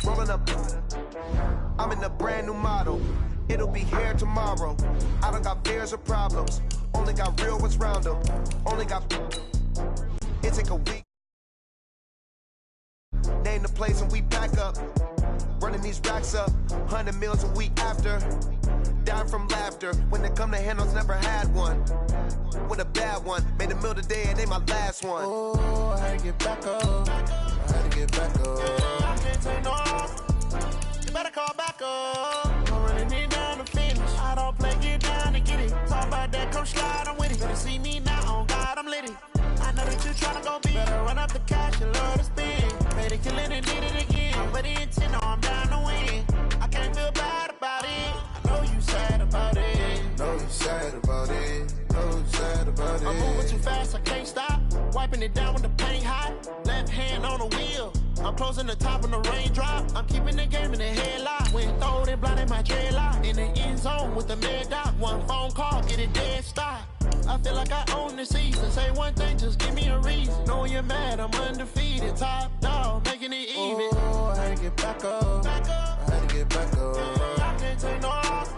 Rolling up, I'm in a brand new model. It'll be here tomorrow. I don't got fears or problems. Only got real ones round them. Only got. It take a week. Name the place and we pack up. Running these racks up. 100 meals a week after. Down from laughter. When they come to handles, never had one. With a bad one. Made a meal today and they my last one. Oh, I had to get back up. I had to get back up. I can't take no off. You better call back up. I'm running it down to finish. I don't play, get down and get it. Talk about that, come slide, I'm with it. Better see me now, on God, I'm litty. I know that you tryna go be. Better run up the cash, you love to spend. Made it, kill it, and did it again. But the intent, no, I'm down to win. I can't feel bad about it. I know you sad about it. Know you sad about it. Know you sad about it. I'm moving too fast, I can't stop. Wiping it down with the paint hot. Left hand on the wheel. I'm closing the top on the raindrop. I'm keeping the game in the headlock. When throwed and blinded my dreadlock. In the end zone with the mad dot. One phone call, get it dead stop. I feel like I own the season. Say one thing, just give me a reason. Knowing you're mad, I'm undefeated. Top dog, making it even. Oh, I had to get back up. I had to get back up. I can't take no off.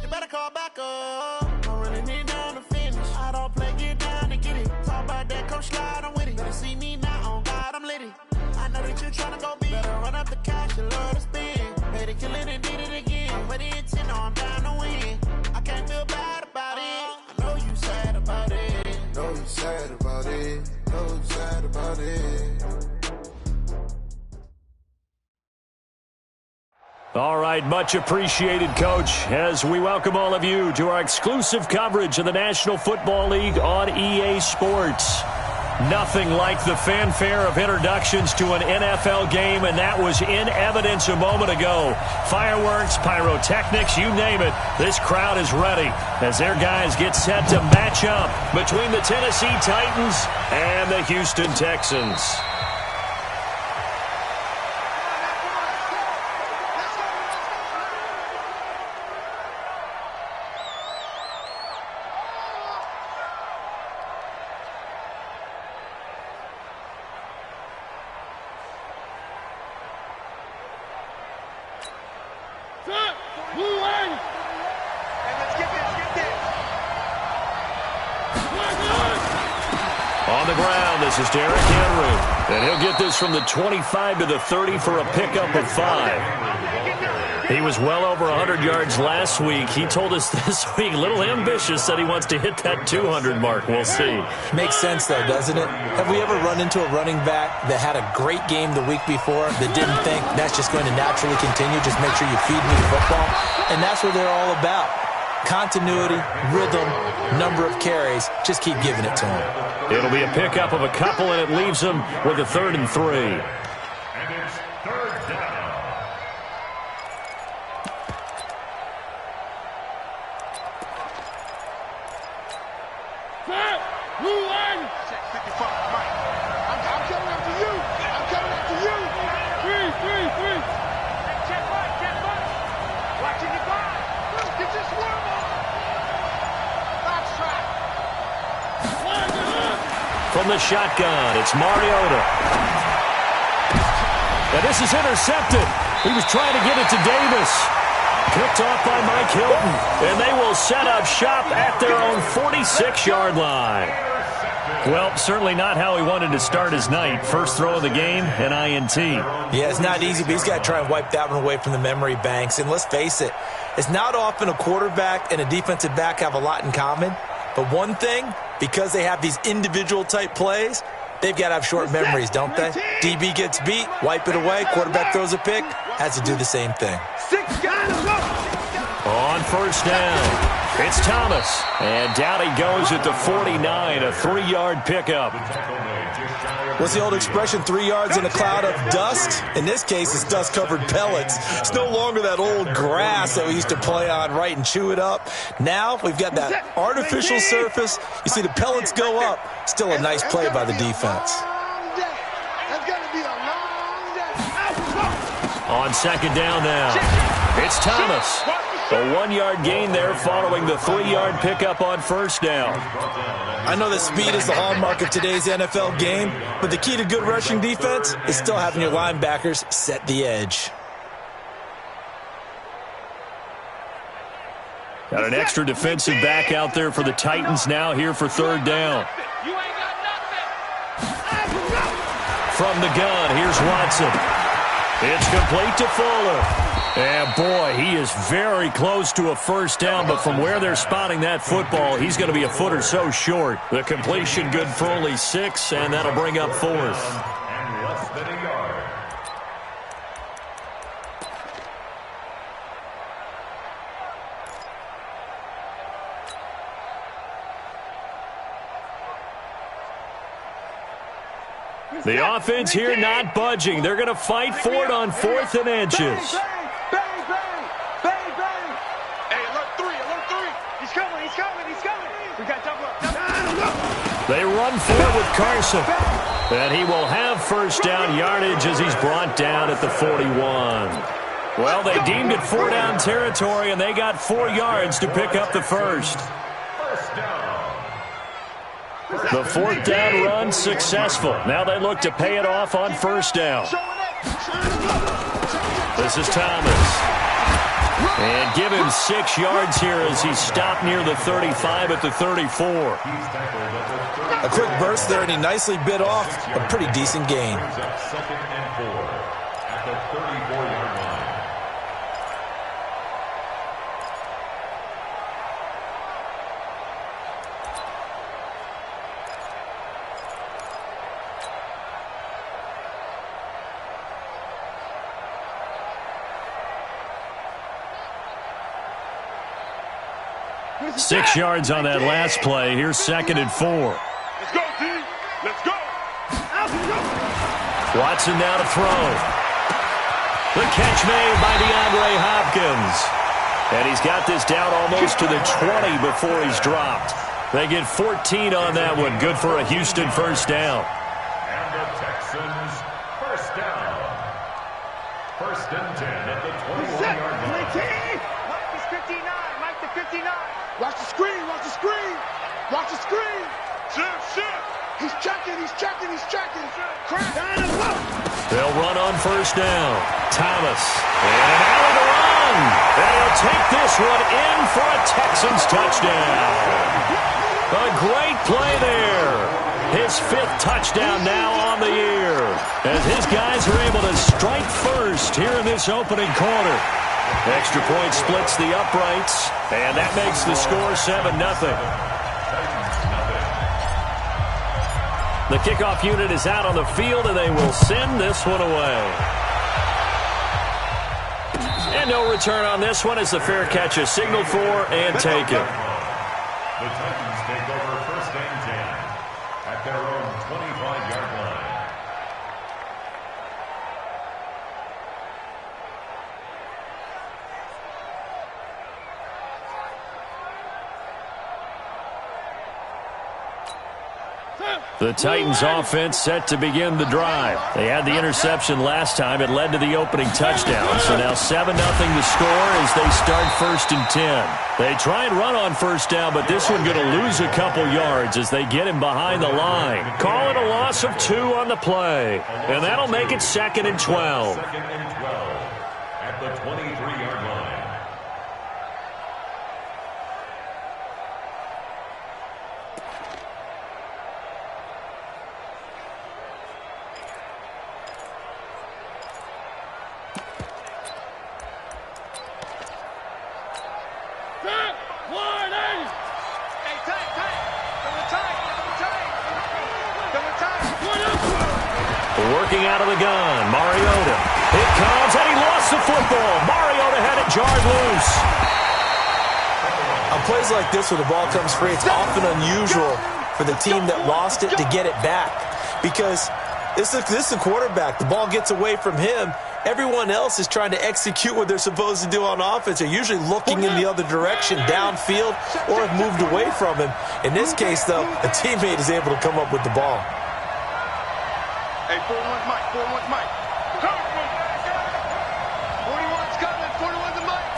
You better call back up. I'm running it down to finish. I don't play, get down and get it. Talk about that, come slide, I'm with it. Better see me now, on God, I'm litty. I know that you tryna go be. Better run up the cash, you love to spend. Made it, kill it, and did it again. But the intent, no, I'm down to win. I can't feel bad about it. I know you sad about it. Know you sad about it. Know you sad about it. All right, much appreciated, Coach, as we welcome all of you to our exclusive coverage of the National Football League on EA Sports. Nothing like the fanfare of introductions to an NFL game, and that was in evidence a moment ago. Fireworks, pyrotechnics, you name it. This crowd is ready as their guys get set to match up between the Tennessee Titans and the Houston Texans. On the ground, this is Derrick Henry. And he'll get this from the 25 to the 30 for a pickup of 5. He was well over 100 yards last week. He told us this week, a little ambitious, said he wants to hit that 200 mark. We'll see. Makes sense, though, doesn't it? Have we ever run into a running back that had a great game the week before that didn't think that's just going to naturally continue? Just make sure you feed me the football. And that's what they're all about. Continuity, rhythm, number of carries. Just keep giving it to him. It'll be a pickup of a couple, and it leaves him with a 3rd and 3. And it's 3rd down. Check 55, Mike. I'm coming after you. I'm coming after you. 3. Check Mike. Watching you by. Get this one on. Box track. From the shotgun, it's Mariota. And this is intercepted. He was trying to get it to Davis. Picked off by Mike Hilton. And they will set up shop at their own 46-yard line. Well, certainly not how he wanted to start his night. First throw of the game, an INT. Yeah, it's not easy, but he's got to try and wipe that one away from the memory banks. And let's face it, it's not often a quarterback and a defensive back have a lot in common. But one thing, because they have these individual type plays, they've got to have short memories, don't they? DB gets beat, wipe it away, quarterback throws a pick, has to do the same thing. 6 guys, go! On first down, it's Thomas. And down he goes at the 49, a 3-yard pickup. What's the old expression, 3 yards in a cloud of dust? In this case, it's dust-covered pellets. It's no longer that old grass that we used to play on, right, and chew it up. Now we've got that artificial surface. You see the pellets go up. Still a nice play by the defense. That's going to be a long day. On second down now, it's Thomas. A 1-yard gain there following the 3-yard pickup on first down. I know that speed is the hallmark of today's NFL game, but the key to good rushing defense is still having your linebackers set the edge. Got an extra defensive back out there for the Titans now here for third down. From the gun, here's Watson. It's complete to Fuller. And, boy, he is very close to a first down, but from where they're spotting that football, he's going to be a foot or so short. The completion good for only 6, and that'll bring up fourth. And less than a yard. The offense here not budging. They're going to fight for it on 4th and inches. Hey, alert 3. He's coming. We got double up. They run for it with Carson. And he will have first down yardage as he's brought down at the 41. Well, they deemed it 4-down territory, and they got 4 yards to pick up the first. First down. The 4th down run successful. Now they look to pay it off on first down. This is Thomas. And give him 6 yards here as he's stopped near the 35 at the 34. A quick burst there, and he nicely bit off a pretty decent gain. Second and 4 at the 34-yard line. Six yards on that last play. Here's second and 4. Let's go, D. Let's go. Watson now to throw. The catch made by DeAndre Hopkins. And he's got this down almost to the 20 before he's dropped. They get 14 on that one. Good for a Houston first down. And the Texans first down. First and 10 at the 21-yard line. Mike is 59. Mike to 59. Watch the screen. Shift. He's checking. Crap. They'll run on first down. Thomas. And out of the run. And he'll take this one in for a Texans touchdown. A great play there. His 5th touchdown now on the year. As his guys are able to strike first here in this opening quarter. Extra point splits the uprights, and that makes the score 7-0. The kickoff unit is out on the field, and they will send this one away. And no return on this one as the fair catch is signaled for and taken. The Titans take over first and 10 at their own 25-yard line. The Titans offense set to begin the drive. They had the interception last time. It led to the opening touchdown. So now 7-0 the score as they start first and 10. They try and run on first down, but this one going to lose a couple yards as they get him behind the line. Call it a loss of 2 on the play. And that'll make it 2nd and 12. Second and 12 at the 23-yard line. Working out of the gun, Mariota. It comes, and he lost the football. Mariota had it jarred loose. On plays like this where the ball comes free, it's often unusual for the team that lost it to get it back. Because this is the quarterback. The ball gets away from him. Everyone else is trying to execute what they're supposed to do on offense. They're usually looking in the other direction, downfield, or have moved away from him. In this case, though, a teammate is able to come up with the ball. Hey, 41's Mike. 41's Mike. 41's coming. 41's the Mike.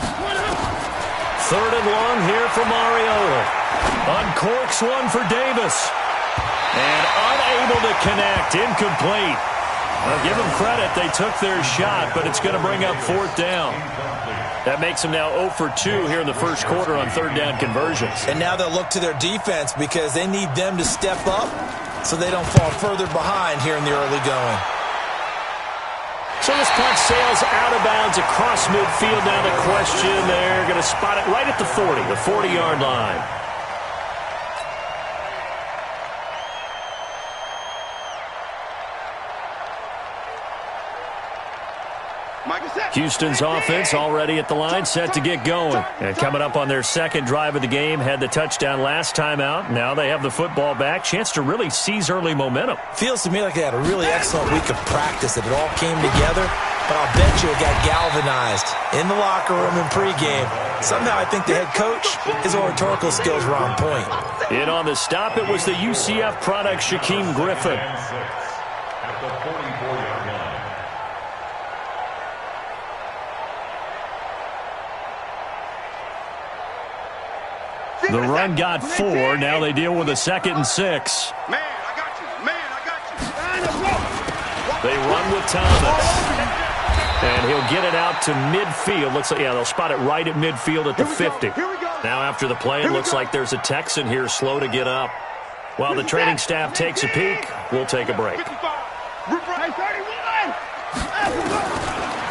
Third and long here for Mariota. Uncorks one for Davis. And unable to connect. Incomplete. Well, give them credit. They took their shot, but it's going to bring up fourth down. That makes them now 0 for 2 here in the first quarter on third down conversions. And now they'll look to their defense because they need them to step up so they don't fall further behind here in the early going. So this punt sails out of bounds across midfield. Now the question, they're going to spot it right at the 40, the 40-yard line. Houston's offense already at the line, set to get going. And coming up on their second drive of the game, had the touchdown last time out. Now they have the football back. Chance to really seize early momentum. Feels to me like they had a really excellent week of practice, that it all came together. But I'll bet you it got galvanized in the locker room and pregame. Somehow I think the head coach, his oratorical skills were on point. In on the stop, it was the UCF product, Shaquem Griffin. At the 44-yard line. The run got 4. Now they deal with a 2nd and 6. Man, I got you. Man, I got you. They run with Thomas. And he'll get it out to midfield. Looks like, yeah, they'll spot it right at midfield at the 50. Now after the play, it looks like there's a Texan here slow to get up. While the training staff takes a peek, we'll take a break.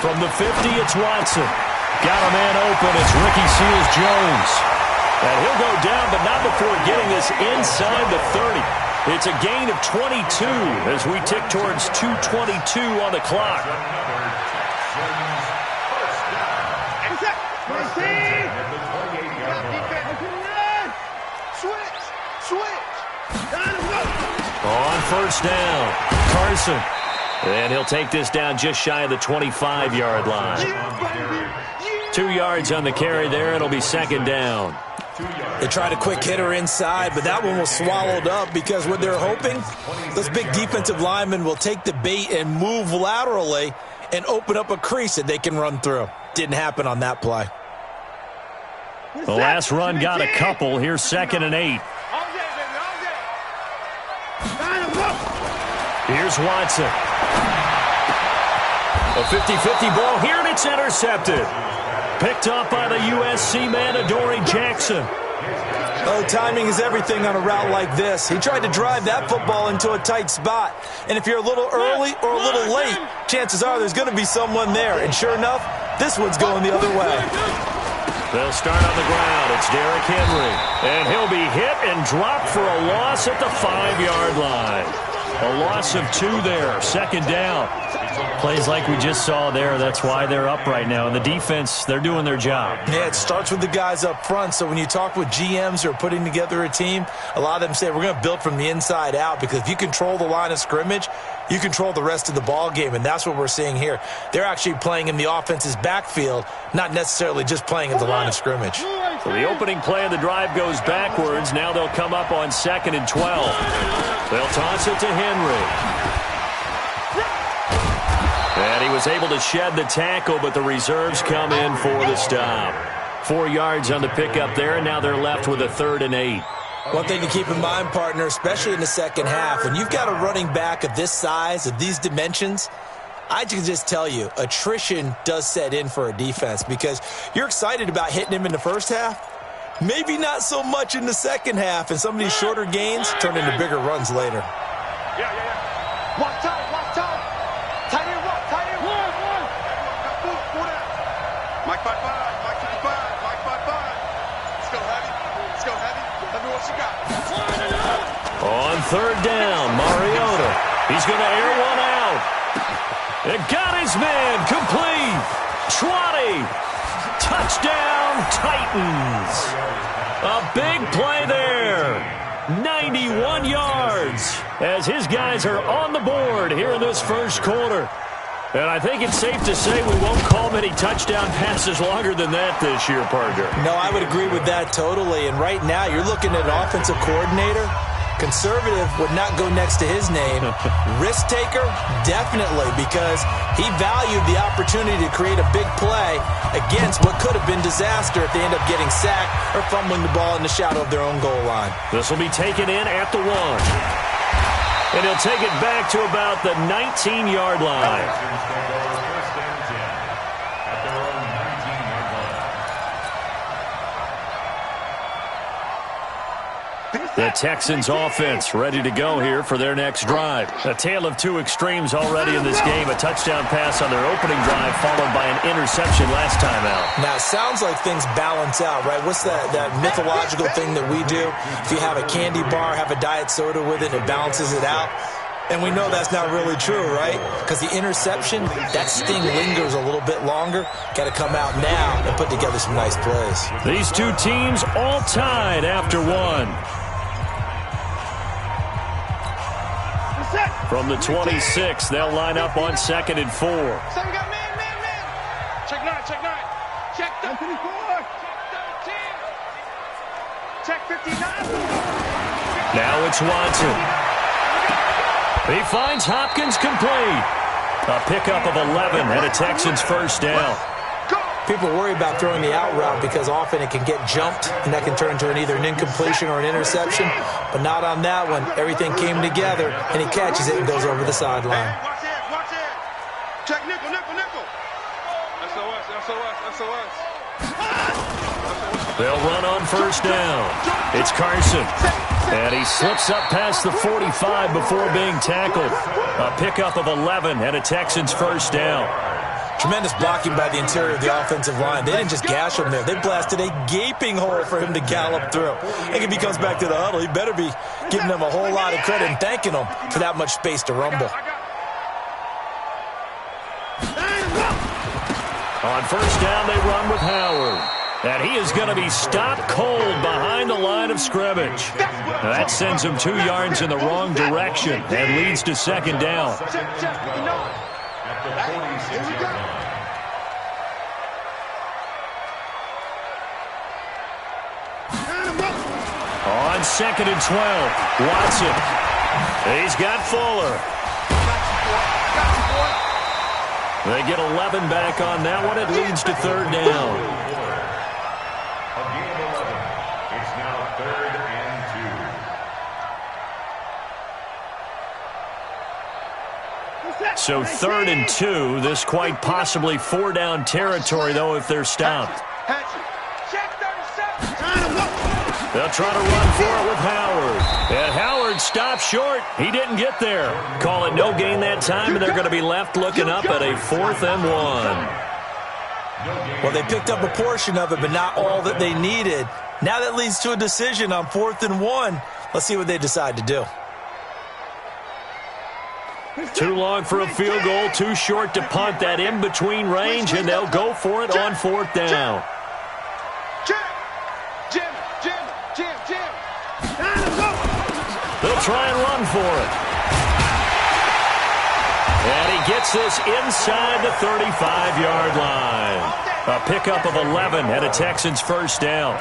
From the 50, it's Watson. Got a man open. It's Ricky Seals-Jones. And he'll go down, but not before getting this inside the 30. It's a gain of 22 as we tick towards 2:22 on the clock. On first down, Carson. And he'll take this down just shy of the 25-yard line. 2 yards on the carry there. It'll be second down. They tried a quick hitter inside, but that one was swallowed up because what they're hoping, those big defensive linemen will take the bait and move laterally and open up a crease that they can run through. Didn't happen on that play. The last run got a couple. Here's 2nd and 8. Here's Watson. A 50-50 ball here, and it's intercepted. Picked up by the USC man, Adoree Jackson. Oh, timing is everything on a route like this. He tried to drive that football into a tight spot. And if you're a little early or a little late, chances are there's going to be someone there. And sure enough, this one's going the other way. They'll start on the ground. It's Derrick Henry. And he'll be hit and dropped for a loss at the 5-yard line. A loss of 2 there. Second down. Plays like we just saw there. That's why they're up right now. And the defense, they're doing their job. Yeah, it starts with the guys up front. So when you talk with GMs who are putting together a team, a lot of them say we're going to build from the inside out, because if you control the line of scrimmage, you control the rest of the ball game. And that's what we're seeing here. They're actually playing in the offense's backfield, not necessarily just playing at the line of scrimmage. So the opening play of the drive goes backwards. Now they'll come up on 2nd and 12. They'll toss it to Henry. And he was able to shed the tackle, but the reserves come in for the stop. 4 yards on the pickup there, and now they're left with a 3rd and 8. One thing to keep in mind, partner, especially in the second half, when you've got a running back of this size, of these dimensions, I can just tell you, attrition does set in for a defense, because you're excited about hitting him in the first half. Maybe not so much in the second half, and some of these shorter gains turn into bigger runs later. Watch out. Tight end, one. Mike 5-5, Mike 55, Mike 5-5. Let's go heavy. Let me what you got. On 3rd down, Mariota. He's going to air one out. It got his man complete. 20. Touchdown, Titans. A big play there. 91 yards as his guys are on the board here in this first quarter. And I think it's safe to say we won't call many touchdown passes longer than that this year, partner. No, I would agree with that totally. And right now you're looking at an offensive coordinator Conservative would not go next to his name. Risk taker, definitely, because he valued the opportunity to create a big play against what could have been disaster if they end up getting sacked or fumbling the ball in the shadow of their own goal line. This will be taken in at the 1. And he'll take it back to about the 19-yard line. The Texans offense ready to go here for their next drive. A tale of two extremes already in this game. A touchdown pass on their opening drive followed by an interception last time out. Now, it sounds like things balance out, right? What's that mythological thing that we do? If you have a candy bar, have a diet soda with it, it balances it out. And we know that's not really true, right? Because the interception, that sting lingers a little bit longer. Got to come out now and put together some nice plays. These two teams all tied after 1. From the 26, they'll line up on 2nd and 4. So we got man. Check 9. Check 13. Check 59. Now it's Watson. He finds Hopkins complete. A pickup of 11 and a Texans first down. People worry about throwing the out route because often it can get jumped, and that can turn into either an incompletion or an interception. But not on that one. Everything came together, and he catches it and goes over the sideline. Watch it. Check nickel. SOS. They'll run on first down. It's Carson. And he slips up past the 45 before being tackled. A pickup of 11 and a Texans first down. Tremendous blocking by the interior of the offensive line. They didn't just gash him there. They blasted a gaping hole for him to gallop through. And if he comes back to the huddle, he better be giving them a whole lot of credit and thanking them for that much space to rumble. On first down, they run with Howard. And he is going to be stopped cold behind the line of scrimmage. Now that sends him 2 yards in the wrong direction and leads to second down. On 2nd and 12, Watson. He's got Fuller. They get 11 back on that one. It leads to third down. It's now 3rd and 2. So 3rd and 2. This quite possibly 4-down territory, though, if they're stopped. They'll try to run for it with Howard. And Howard stops short. He didn't get there. Call it no gain that time, and they're going to be left looking up at a 4th and 1. Well, they picked up a portion of it, but not all that they needed. Now that leads to a decision on 4th and 1. Let's see what they decide to do. Too long for a field goal, too short to punt that in-between range, and they'll go for it on 4th down. Jim. They'll try and run for it. And he gets this inside the 35-yard line. A pickup of 11 and a Texans first down.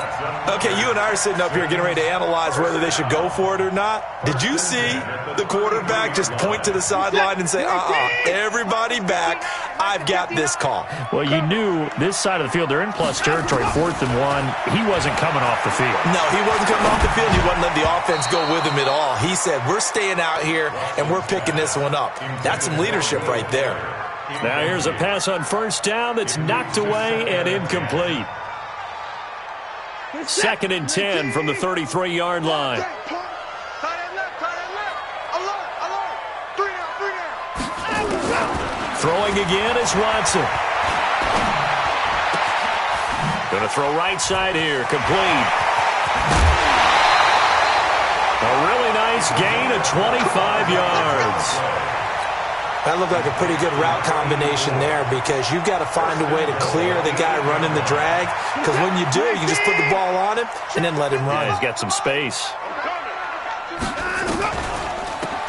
Okay, you and I are sitting up here getting ready to analyze whether they should go for it or not. Did you see the quarterback just point to the sideline and say, everybody back, I've got this call? Well, you knew this side of the field, they're in plus territory, 4th and 1. He wasn't coming off the field. No, he wasn't coming off the field. He wasn't letting the offense go with him at all. He said, we're staying out here, and we're picking this one up. That's some leadership right there. Now here's a pass on first down that's knocked away and incomplete. 2nd and 10 from the 33-yard line. Throwing again is Watson. Going to throw right side here, complete. A really nice gain of 25 yards. That looked like a pretty good route combination there because you've got to find a way to clear the guy running the drag, because when you do, you just put the ball on him and then let him run. Yeah, he's got some space.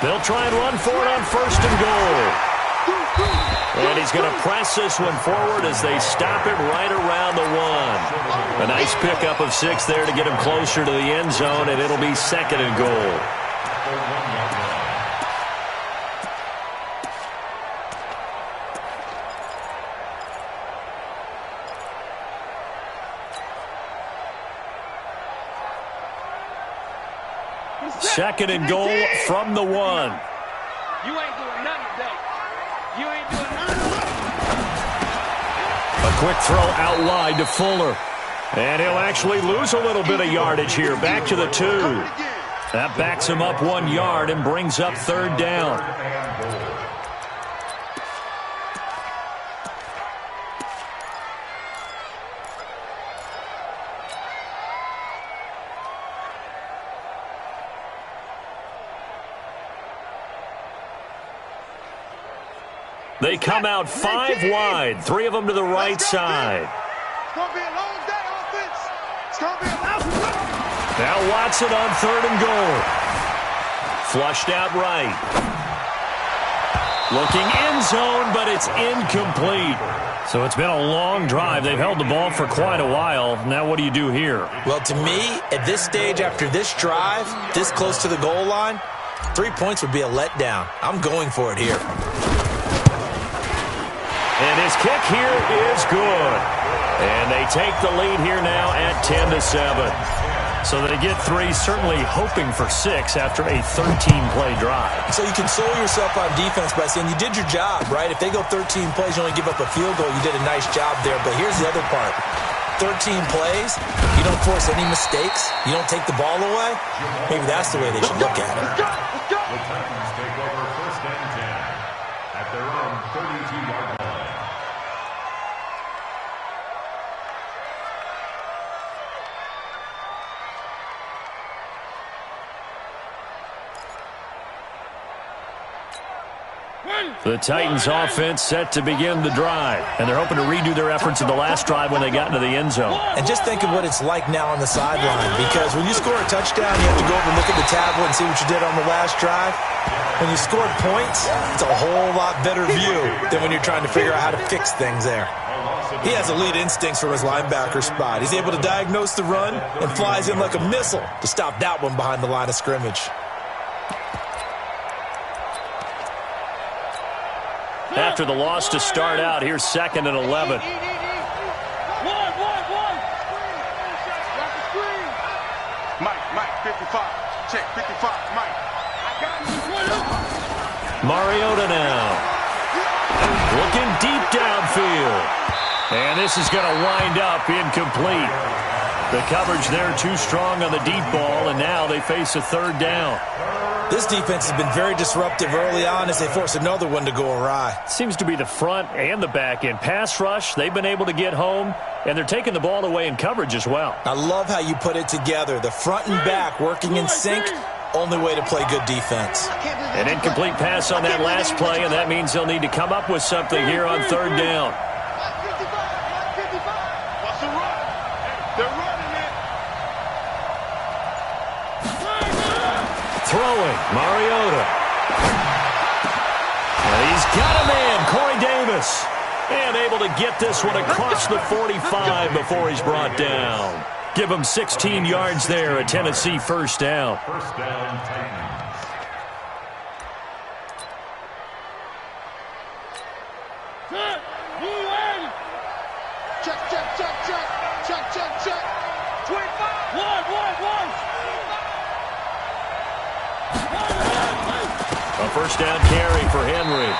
They'll try and run for it on 1st and goal. And he's going to press this one forward as they stop it right around the 1. A nice pickup of 6 there to get him closer to the end zone, and it'll be 2nd and goal. the 1-yard line. Second and goal from the 1. You ain't doing nothing today. You ain't doing nothing. A quick throw out wide to Fuller. And he'll actually lose a little bit of yardage here. Back to the 2. That backs him up 1 yard and brings up third down. They come out 5 wide, 3 of them to the right side. It's going to be a long day, offense. It's going to be a long day. Now Watson on third and goal. Flushed out right. Looking end zone, but it's incomplete. So it's been a long drive. They've held the ball for quite a while. Now what do you do here? Well, to me, at this stage after this drive, this close to the goal line, 3 points would be a letdown. I'm going for it here. And his kick here is good. And they take the lead here now at 10-7. So they get 3, certainly hoping for 6 after a 13-play drive. So you console yourself on defense by saying you did your job, right? If they go 13 plays, you only give up a field goal, you did a nice job there. But here's the other part. 13 plays, you don't force any mistakes, you don't take the ball away. Maybe that's the way they should look at it. The Titans take over first and 10 at their own 32-yard line. The Titans offense set to begin the drive. And they're hoping to redo their efforts in the last drive when they got into the end zone. And just think of what it's like now on the sideline. Because when you score a touchdown, you have to go over and look at the tablet and see what you did on the last drive. When you scored points, it's a whole lot better view than when you're trying to figure out how to fix things there. He has elite instincts from his linebacker spot. He's able to diagnose the run and flies in like a missile to stop that one behind the line of scrimmage. After the loss to start out, here's 2nd and 11. Mike, 55. Check, 55, Mike. Mariota now. Looking deep downfield. And this is going to wind up incomplete. The coverage there too strong on the deep ball, and now they face a third down. This defense has been very disruptive early on as they force another one to go awry. Seems to be the front and the back end. Pass rush, they've been able to get home, and they're taking the ball away in coverage as well. I love how you put it together. The front and back working in sync, only way to play good defense. An incomplete pass on that last play, and that means they'll need to come up with something here on third down. What's the run? They're running it. Throwing, Mariota. And he's got a man, Corey Davis. And able to get this one across the 45 before he's brought down. Give him 16 yards there, a Tennessee first down. First down, Titans. Check. 25. One. A first down carry for Henry.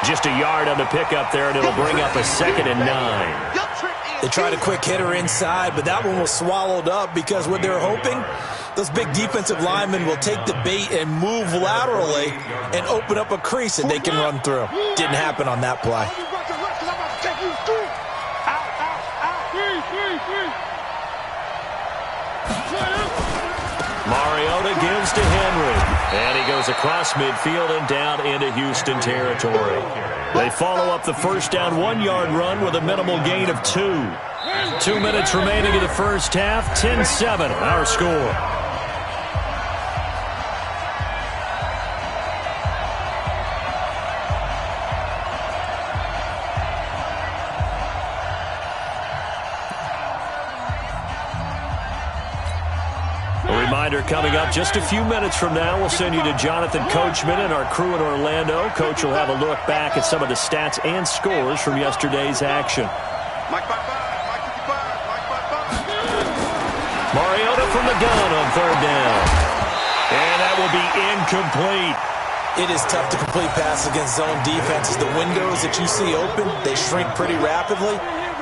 Just a yard on the pickup there, and it'll bring up a 2nd and 9. They tried a quick hitter inside, but that one was swallowed up because what they're hoping, those big defensive linemen will take the bait and move laterally and open up a crease that they can run through. Didn't happen on that play. Mariota gives to Henry. And he goes across midfield and down into Houston territory. They follow up the first down 1-yard run with a minimal gain of 2. 2 minutes remaining in the first half. 10-7, our score. reminder coming up just a few minutes from now. We'll send you to Jonathan Coachman and our crew in Orlando. Coach will have a look back at some of the stats and scores from yesterday's action. Mariota from the gun on third down. And that will be incomplete. It is tough to complete passes against zone defenses. The windows that you see open, they shrink pretty rapidly.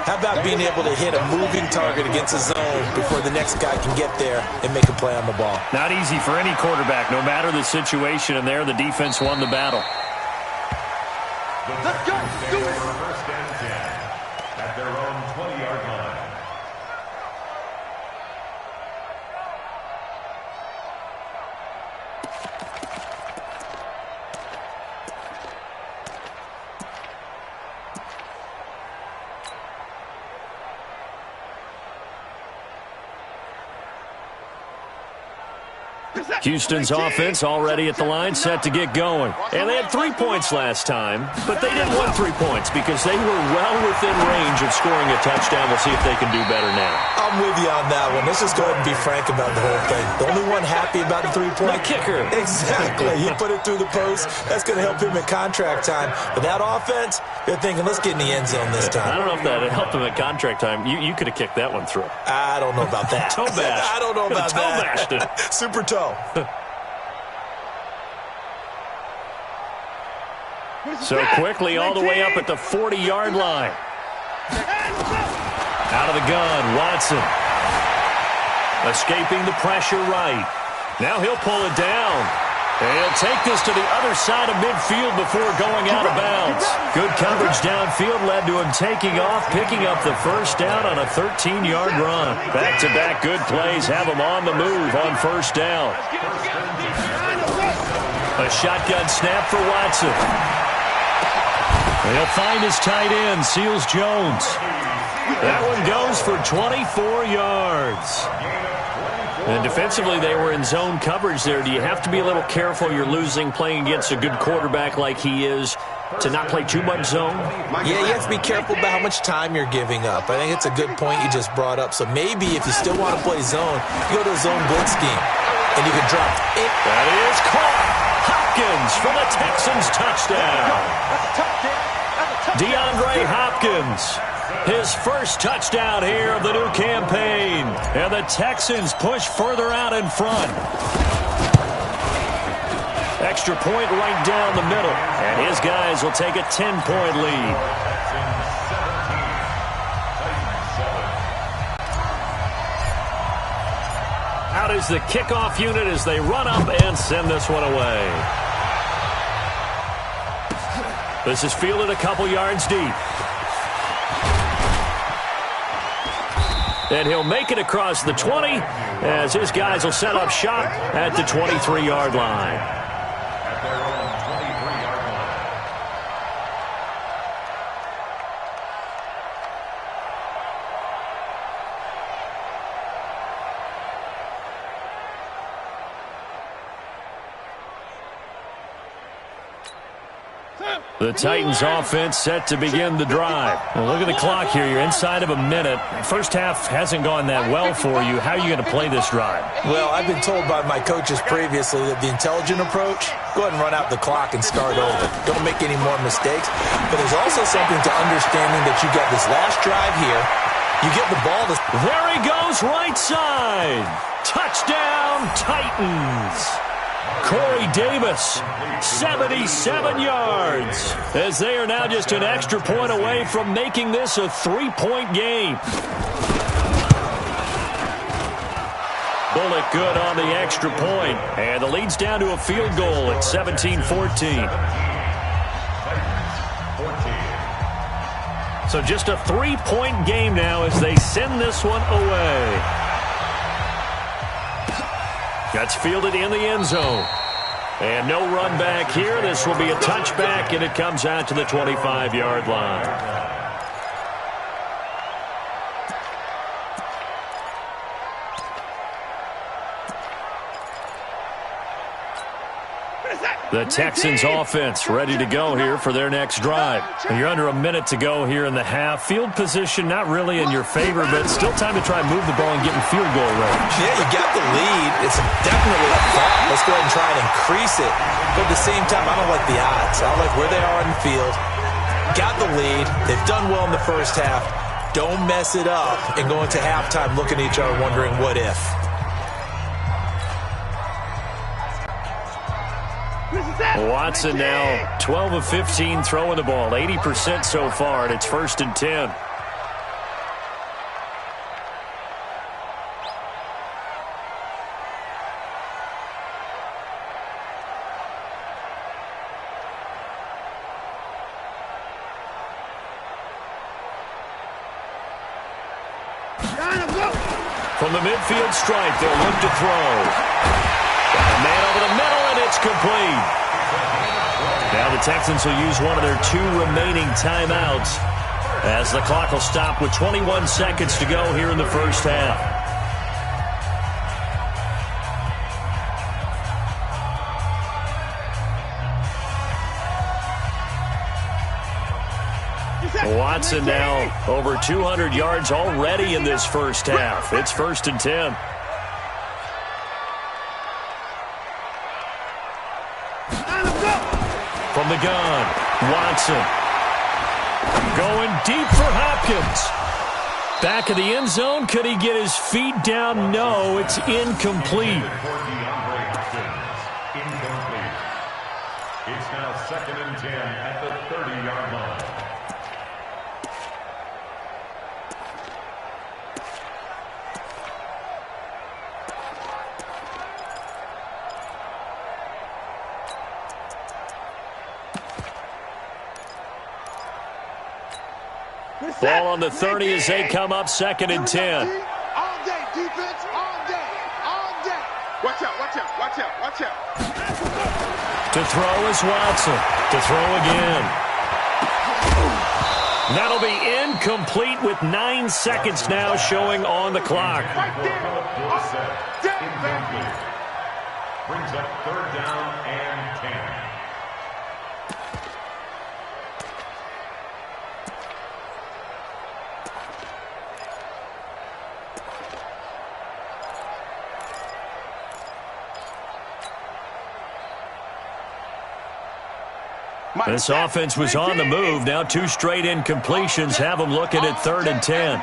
How about being able to hit a moving target against a zone before the next guy can get there and make a play on the ball? Not easy for any quarterback, no matter the situation, and there the defense won the battle. Let's go. Do it. First and 10 at their own 20-yard line. Houston's offense already at the line, set to get going. And they had 3 points last time, but they didn't want 3 points because they were well within range of scoring a touchdown. We'll see if they can do better now. I'm with you on that one. Let's just go ahead and be frank about the whole thing. The only one happy about the 3-point? The kicker. Exactly. He put it through the post. That's going to help him at contract time. But that offense, they're thinking, let's get in the end zone this time. I don't know if that helped him at contract time. You could have kicked that one through. I don't know about that. Toe bash. I don't know about toe that. Bashed it. Super toe. So quickly all the way up at the 40-yard line. Out of the gun, Watson. Escaping the pressure right. Now he'll pull it down. And he'll take this to the other side of midfield before going out of bounds. Good coverage downfield led to him taking off, picking up the first down on a 13-yard run. Back-to-back good plays have him on the move on first down. A shotgun snap for Watson. He'll find his tight end, Seals Jones. That one goes for 24 yards. And defensively, they were in zone coverage there. Do you have to be a little careful? You're losing playing against a good quarterback like he is to not play too much zone? Yeah, you have to be careful about how much time you're giving up. I think it's a good point you just brought up. So maybe if you still want to play zone, you go to a zone blitz scheme, and you can drop it. That is caught. Hopkins for the Texans touchdown. DeAndre Hopkins, his first touchdown here of the new campaign. And the Texans push further out in front. Extra point right down the middle. And his guys will take a 10-point lead. Out is the kickoff unit as they run up and send this one away. This is fielded a couple yards deep. And he'll make it across the 20 as his guys will set up shop at the 23-yard line. At their own 23-yard line. The Titans offense set to begin the drive. Well, look at the clock here. You're inside of a minute. First half hasn't gone that well for you. How are you going to play this drive? Well, I've been told by my coaches previously that the intelligent approach, go ahead and run out the clock and start over. Don't make any more mistakes. But there's also something to understanding that you got this last drive here. You get the ball to... There he goes, right side. Touchdown, Titans. Corey Davis, 77 yards, as they are now just an extra point away from making this a 3-point game. Bullock good on the extra point, and the lead's down to a field goal at 17-14. So just a 3-point game now as they send this one away. That's fielded in the end zone. And no run back here. This will be a touchback, and it comes out to the 25-yard line. The Texans offense ready to go here for their next drive. You're under a minute to go here in the half. Field position not really in your favor, but still time to try and move the ball and get in field goal range. Yeah, you got the lead. It's definitely a threat. Let's go ahead and try and increase it. But at the same time, I don't like the odds. I like where they are in the field. Got the lead. They've done well in the first half. Don't mess it up and go into halftime looking at each other wondering what if. Watson now 12 of 15 throwing the ball, 80% so far, and it's 1st and 10. From the midfield stripe, they'll look to throw. Got a man over the middle, and it's complete. Now the Texans will use one of their 2 remaining timeouts as the clock will stop with 21 seconds to go here in the first half. Watson now over 200 yards already in this first half. It's 1st and 10. From the gun, Watson going deep for Hopkins. Back of the end zone. Could he get his feet down? No, it's incomplete. It's now 2nd and 10 at the 30-yard line. Ball on the 30 as they come up 2nd and 10. All day, defense, all day, all day. Watch out, watch out, watch out, watch out. To throw is Watson. To throw again. That'll be incomplete with 9 seconds now showing on the clock. Right there. Incomplete. Brings up 3rd down and 10. This offense was on the move. Now 2 straight incompletions have them looking at 3rd and 10.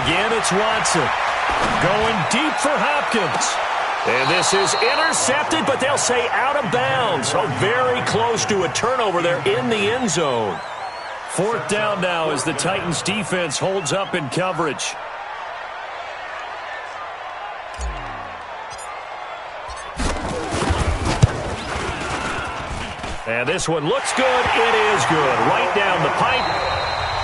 Again, it's Watson. Going deep for Hopkins. And this is intercepted, but they'll say out of bounds. Oh, very close to a turnover there in the end zone. 4th down now as the Titans defense holds up in coverage. And this one looks good. It is good. Right down the pipe.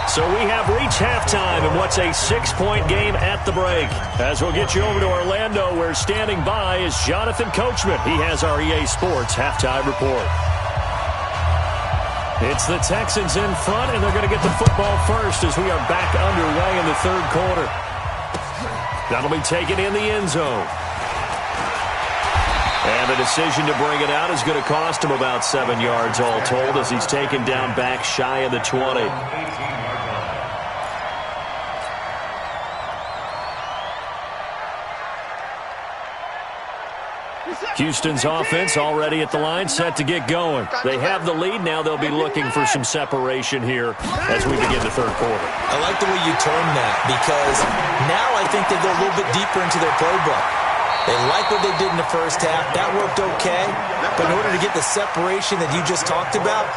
So we have reached halftime in what's a 6-point game at the break. As we'll get you over to Orlando, where standing by is Jonathan Coachman. He has our EA Sports halftime report. It's the Texans in front, and they're going to get the football first as we are back underway in the 3rd quarter. That'll be taken in the end zone. And the decision to bring it out is going to cost him about 7 yards all told as he's taken down back shy of the 20. Houston's offense already at the line, set to get going. They have the lead. Now they'll be looking for some separation here as we begin the 3rd quarter. I like the way you term that because now I think they go a little bit deeper into their playbook. They like what they did in the first half. That worked okay. But in order to get the separation that you just talked about,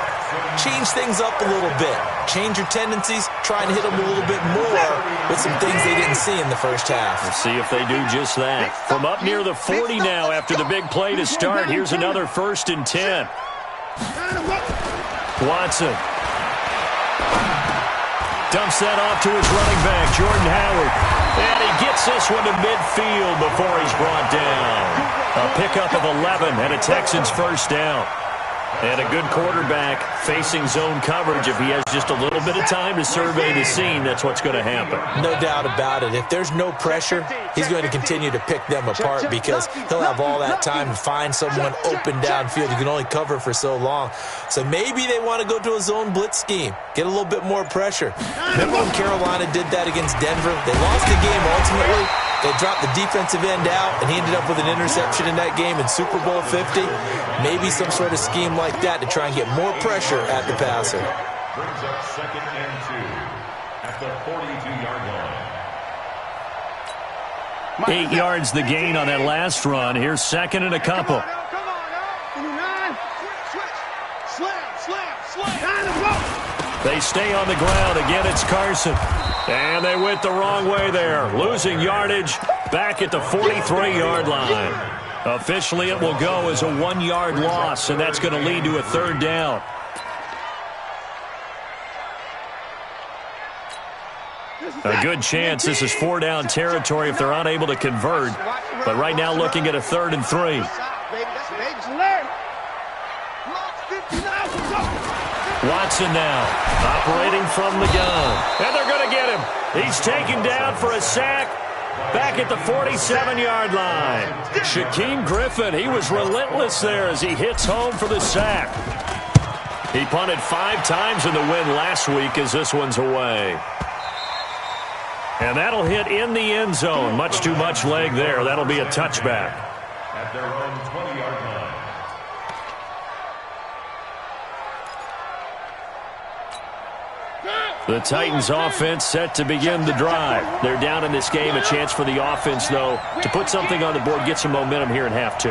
change things up a little bit. Change your tendencies. Try and hit them a little bit more with some things they didn't see in the first half. Let's see if they do just that. From up near the 40 now after the big play to start, here's another 1st and 10. Watson dumps that off to his running back, Jordan Howard. And he gets this one to midfield before he's brought down. A pickup of 11 and a Texans 1st down. And a good quarterback facing zone coverage, if he has just a little bit of time to survey the scene, that's what's going to happen. No doubt about it. If there's no pressure, he's going to continue to pick them apart because he'll have all that time to find someone open downfield. You can only cover for so long. So maybe they want to go to a zone blitz scheme, get a little bit more pressure. Remember when Carolina did that against Denver? They lost the game ultimately. They dropped the defensive end out, and he ended up with an interception in that game in Super Bowl 50. Maybe some sort of scheme like that to try and get more pressure at the passer. Brings up 2nd and 2 at the 42-yard line. 8 yards the gain on that last run. Here's 2nd and a couple. They stay on the ground. Again, it's Carson. And they went the wrong way there. Losing yardage back at the 43-yard line. Officially, it will go as a 1-yard loss, and that's going to lead to a 3rd down. A good chance this is 4-down territory if they're unable to convert. But right now looking at a 3rd and 3. Watson now operating from the gun. And they're going to get him. He's taken down for a sack back at the 47-yard line. Shaquem Griffin, he was relentless there as he hits home for the sack. He punted 5 times in the win last week as this one's away. And that'll hit in the end zone. Much too much leg there. That'll be a touchback. At their own 20-yard line. The Titans offense set to begin the drive. They're down in this game. A chance for the offense, though, to put something on the board, get some momentum here in half 2.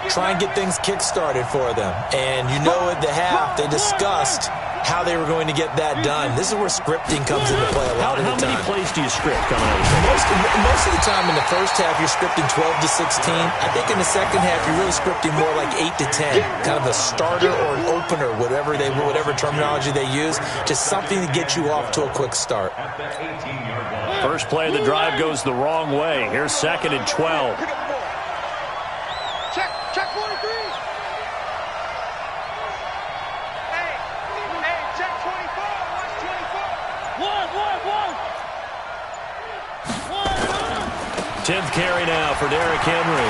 Try and get things kick-started for them. And you know at the half, they discussed how they were going to get that done. This is where scripting comes into play a lot of the time. How many plays do you script coming out of the Most of the time in the first half, you're scripting 12 to 16. I think in the second half, you're really scripting more like 8 to 10. Kind of a starter or an opener, whatever terminology they use. Just something to get you off to a quick start. At the 18-yard line. First play of the drive goes the wrong way. Here's 2nd and 12. Check 43. Check 24. Watch 24. 10th carry now for Derrick Henry.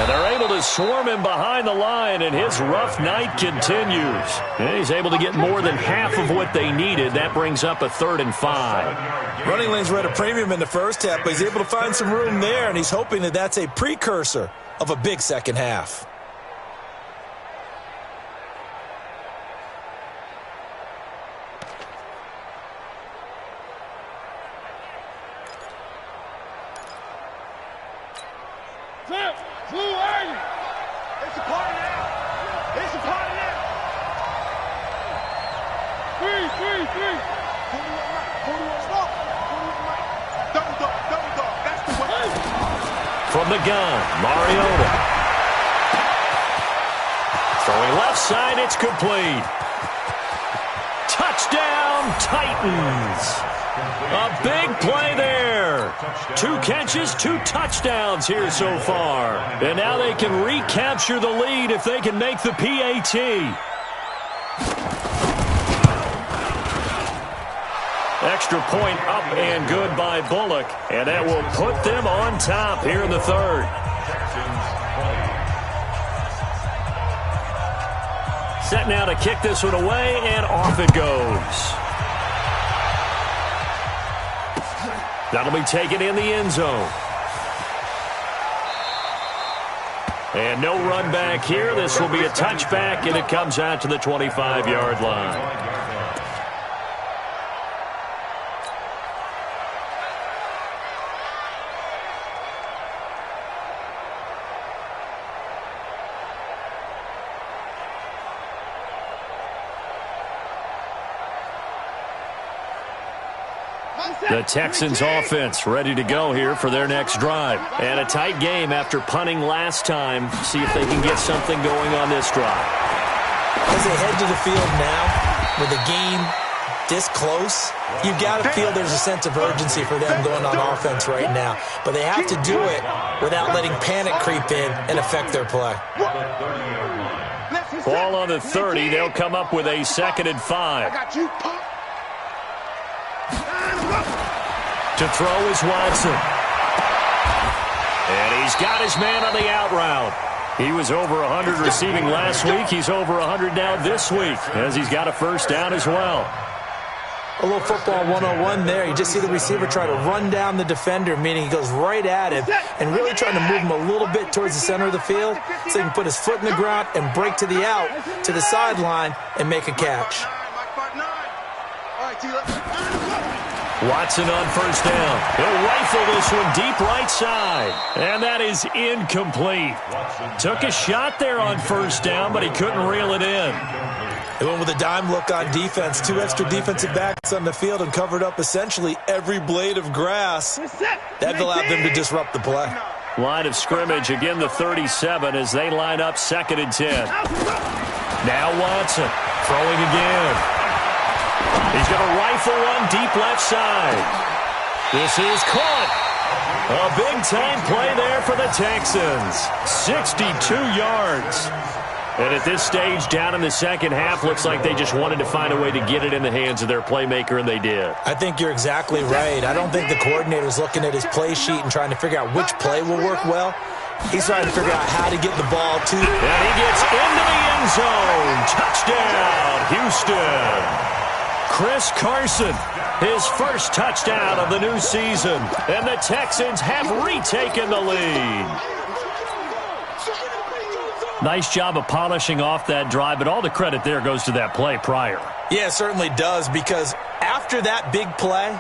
And they're able to swarm him behind the line, and his rough night continues. And he's able to get more than half of what they needed. That brings up a 3rd and 5. Running lanes were at a premium in the first half, but he's able to find some room there, and he's hoping that that's a precursor of a big second half. From the gun, Mariota. Throwing left side, it's complete. Touchdown, Titans. A big play there. 2 catches, 2 touchdowns here so far. And now they can recapture the lead if they can make the PAT. Extra point up and good by Bullock. And that will put them on top here in the 3rd. Set now to kick this one away, and off it goes. That'll be taken in the end zone. And no run back here. This will be a touchback, and it comes out to the 25-yard line. The Texans offense ready to go here for their next drive. And a tight game after punting last time. See if they can get something going on this drive. As they head to the field now, with the game this close, you've got to feel there's a sense of urgency for them going on offense right now. But they have to do it without letting panic creep in and affect their play. Let's Ball on the 30. They'll come up with a 2nd and 5. I got you, punk. To throw is Watson. And he's got his man on the out route. He was over 100 receiving last week. He's over 100 now this week, as he's got a 1st down as well. A little football 101 there. You just see the receiver try to run down the defender, meaning he goes right at him and really trying to move him a little bit towards the center of the field so he can put his foot in the ground and break to the out, to the sideline, and make a catch. Watson on 1st down. He'll rifle this one deep right side. And that is incomplete. Took a shot there on 1st down, but he couldn't reel it in. They went with a dime look on defense. 2 extra defensive backs on the field and covered up essentially every blade of grass. That allowed them to disrupt the play. Line of scrimmage, again the 37 as they line up 2nd and 10. Now Watson throwing again. He's going to rifle one deep left side. This is caught. A big-time play there for the Texans. 62 yards. And at this stage, down in the 2nd half, looks like they just wanted to find a way to get it in the hands of their playmaker, and they did. I think you're exactly right. I don't think the coordinator's looking at his play sheet and trying to figure out which play will work well. He's trying to figure out how to get the ball to. And he gets into the end zone. Touchdown, Houston. Chris Carson, his 1st touchdown of the new season. And the Texans have retaken the lead. Nice job of polishing off that drive, but all the credit there goes to that play prior. Yeah, it certainly does, because after that big play,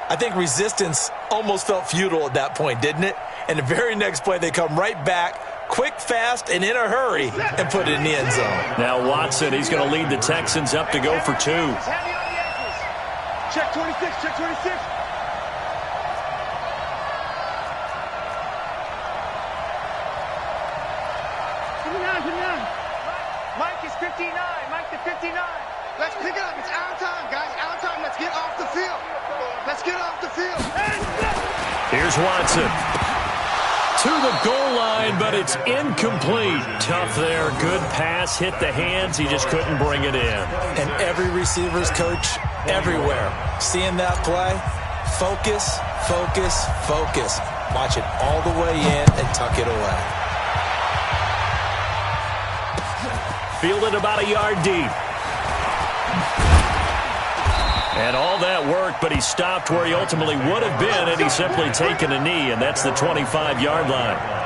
I think resistance almost felt futile at that point, didn't it? And the very next play, they come right back, quick, fast, and in a hurry, and put it in the end zone. Now Watson, he's going to lead the Texans up to go for 2. Check 26, check 26. Mike is 59. Mike to 59. Let's pick it up. It's our time, guys. Our time. Let's get off the field. Let's get off the field. Here's Watson. To the goal line, but it's incomplete. Tough there. Good pass. Hit the hands. He just couldn't bring it in. And every receiver's coach everywhere, seeing that play, focus, focus, focus. Watch it all the way in and tuck it away. Fielded about a yard deep. And all that work, but he stopped where he ultimately would have been had he simply taken a knee, and that's the 25-yard line.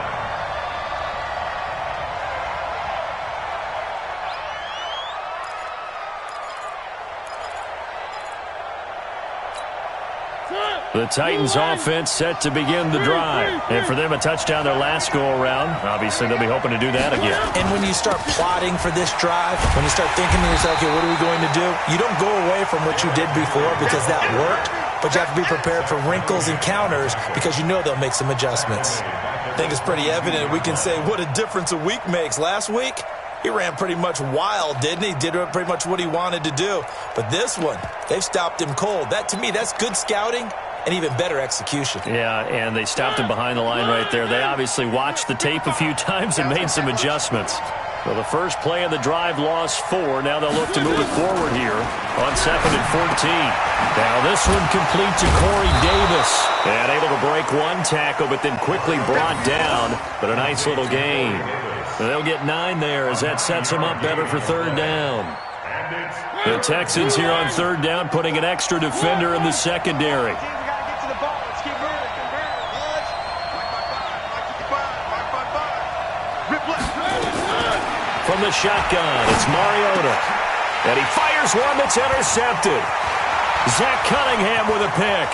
The Titans offense set to begin the drive. And for them, a touchdown their last go-around. Obviously, they'll be hoping to do that again. And when you start plotting for this drive, when you start thinking to yourself, okay, what are we going to do? You don't go away from what you did before because that worked, but you have to be prepared for wrinkles and counters because you know they'll make some adjustments. I think it's pretty evident. We can say what a difference a week makes. Last week, he ran pretty much wild, didn't he? Did pretty much what he wanted to do. But this one, they've stopped him cold. That, to me, that's good scouting and even better execution. Yeah, and they stopped him behind the line right there. They obviously watched the tape a few times and made some adjustments. Well, the first play of the drive lost 4. Now they'll look to move it forward here on 2nd and 14. Now this one complete to Corey Davis. And able to break one tackle, but then quickly brought down. But a nice little gain. They'll get 9 there as that sets them up better for 3rd down. The Texans here on 3rd down putting an extra defender in the secondary. From the shotgun, it's Mariota. And he fires one that's intercepted. Zach Cunningham with a pick.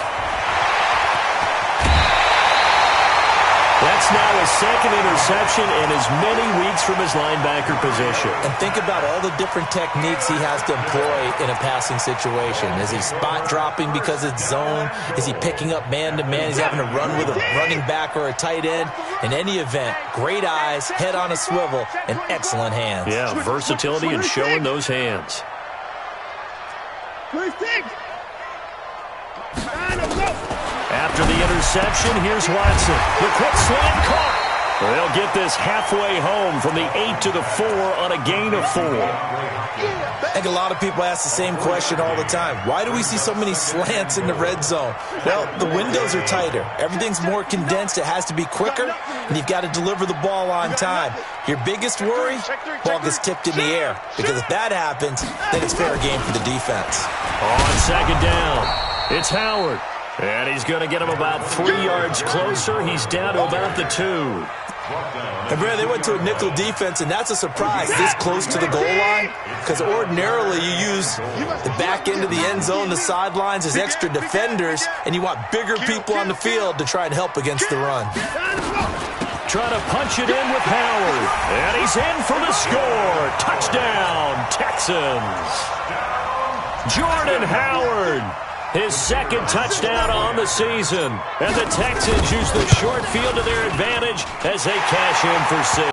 That's now his 2nd interception in as many weeks from his linebacker position. And think about all the different techniques he has to employ in a passing situation. Is he spot dropping because it's zone? Is he picking up man-to-man? He's having to run with a running back or a tight end. In any event, great eyes, head on a swivel, and excellent hands. Yeah, versatility and showing those hands. 26. After the interception, here's Watson. The quick slant caught. They'll get this halfway home from the 8 to the 4 on a gain of 4. I think a lot of people ask the same question all the time. Why do we see so many slants in the red zone? Well, the windows are tighter. Everything's more condensed. It has to be quicker, and you've got to deliver the ball on time. Your biggest worry? Ball gets tipped in the air. Because if that happens, then it's fair game for the defense. On second down, it's Howard. And he's going to get him about 3 yards closer. He's down to about the 2. And Brad, they went to a nickel defense, and that's a surprise this close to the goal line, because ordinarily you use the back end of the end zone, the sidelines as extra defenders, and you want bigger people on the field to try and help against the run. Trying to punch it in with Howard, and he's in for the score. Touchdown, Texans. Jordan Howard. His second touchdown on the season. And the Texans use the short field to their advantage as they cash in for 6.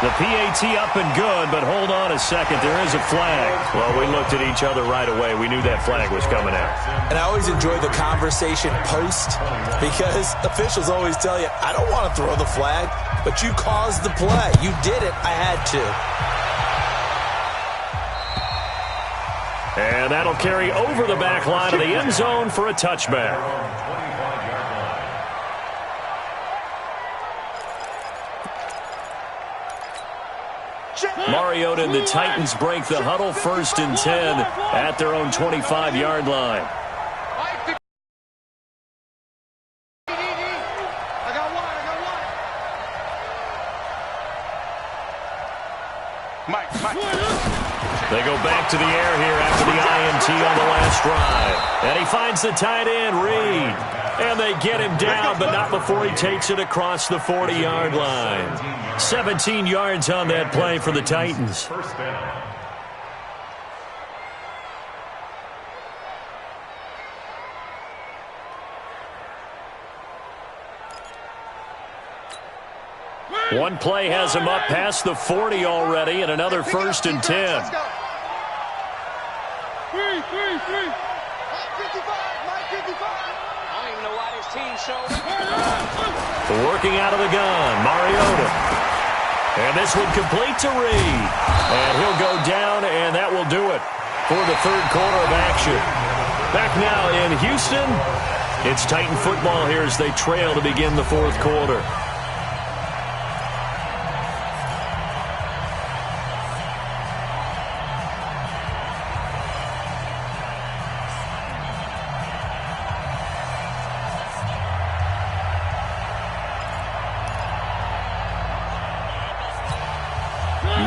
The PAT up and good, but hold on a second. There is a flag. Well, we looked at each other right away. We knew that flag was coming out. And I always enjoy the conversation post, because officials always tell you, I don't want to throw the flag, but you caused the play. You did it. I had to. And that'll carry over the back line of the end zone for a touchback. Mariota and the Titans break the huddle, 1st and 10 at their own 25-yard line. They go back to the air here after the INT on the last drive. And he finds the tight end, Reed. And they get him down, but not before he takes it across the 40-yard line. 17 yards on that play for the Titans. First down. One play has him up past the 40 already, and another 1st and 10. Working out of the gun, Mariota. And this one complete to Reed. And he'll go down, and that will do it for the 3rd quarter of action. Back now in Houston, it's Titan football here as they trail to begin the 4th quarter.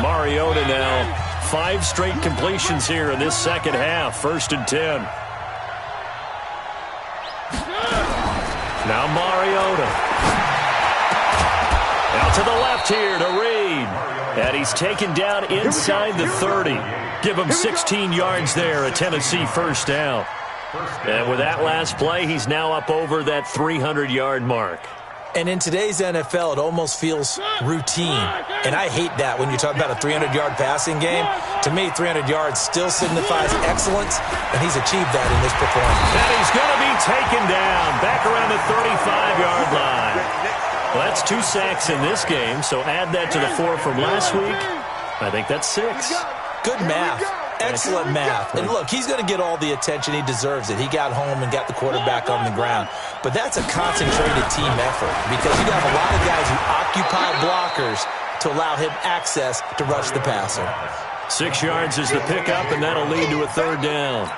Mariota now, 5 straight completions here in this second half, 1st and 10. Now Mariota. Out to the left here to Reed. And he's taken down inside the 30. Give him 16 yards there, a Tennessee 1st down. And with that last play, he's now up over that 300-yard mark. And in today's NFL, it almost feels routine. And I hate that when you talk about a 300-yard passing game. To me, 300 yards still signifies excellence, and he's achieved that in this performance. And he's going to be taken down back around the 35-yard line. Well, that's 2 sacks in this game, so add that to the 4 from last week. I think that's 6. Good math. Excellent math. And look, he's going to get all the attention. He deserves it. He got home and got the quarterback on the ground. But that's a concentrated team effort, because you have a lot of guys who occupy blockers to allow him access to rush the passer. 6 yards is the pickup, and that'll lead to a 3rd down.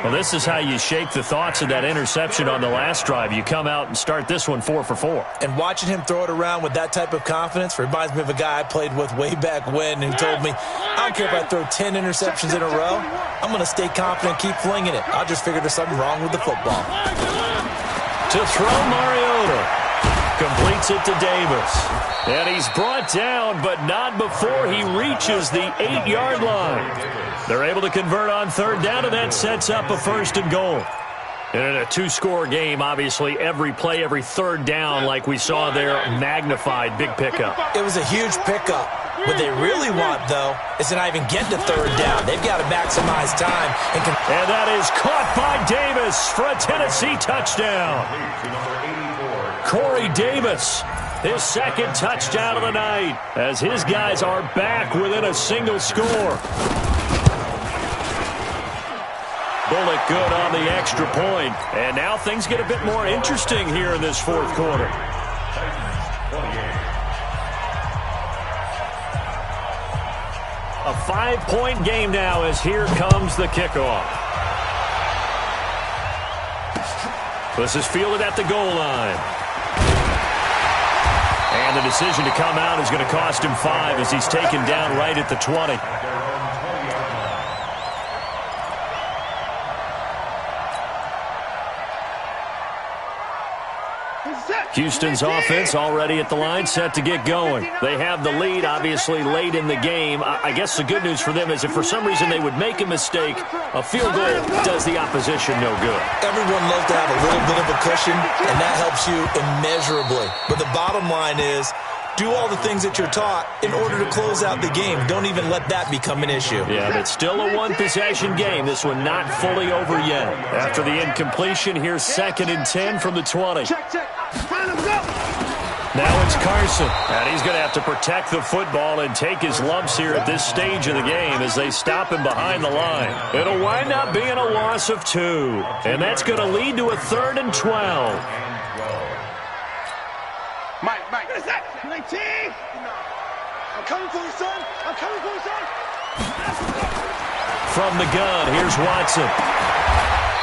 Well, this is how you shake the thoughts of that interception on the last drive. You come out and start this one 4 for 4. And watching him throw it around with that type of confidence reminds me of a guy I played with way back when who told me, I don't care if I throw 10 interceptions in a row. I'm going to stay confident and keep flinging it. I just figured there's something wrong with the football. To throw, Mariota completes it to Davis. And he's brought down, but not before he reaches the 8-yard line. They're able to convert on 3rd down, and that sets up a 1st and goal. And in a 2-score game, obviously, every play, every 3rd down, like we saw there, magnified, big pickup. It was a huge pickup. What they really want, though, is to not even get to 3rd down. They've got to maximize time. And that is caught by Davis for a Tennessee touchdown. Corey Davis his second touchdown of the night, as his guys are back within a single score. Bullock good on the extra point. And now things get a bit more interesting here in this fourth quarter. A 5-point game now as here comes the kickoff. This is fielded at the goal line. And the decision to come out is going to cost him 5 as he's taken down right at the 20. Houston's offense already at the line, set to get going. They have the lead, obviously, late in the game. I guess the good news for them is if for some reason they would make a mistake, a field goal does the opposition no good. Everyone loves to have a little bit of a cushion, and that helps you immeasurably. But the bottom line is, do all the things that you're taught in order to close out the game. Don't even let that become an issue. Yeah, but still a one-possession game. This one not fully over yet. After the incompletion, here's 2nd and 10 from the 20. Now it's Carson, and he's going to have to protect the football and take his lumps here at this stage of the game as they stop him behind the line. It'll wind up being a loss of 2, and that's going to lead to a 3rd and 12. Mike. What is that? 19. I'm coming for you, son. I'm coming for you, son. From the gun, here's Watson.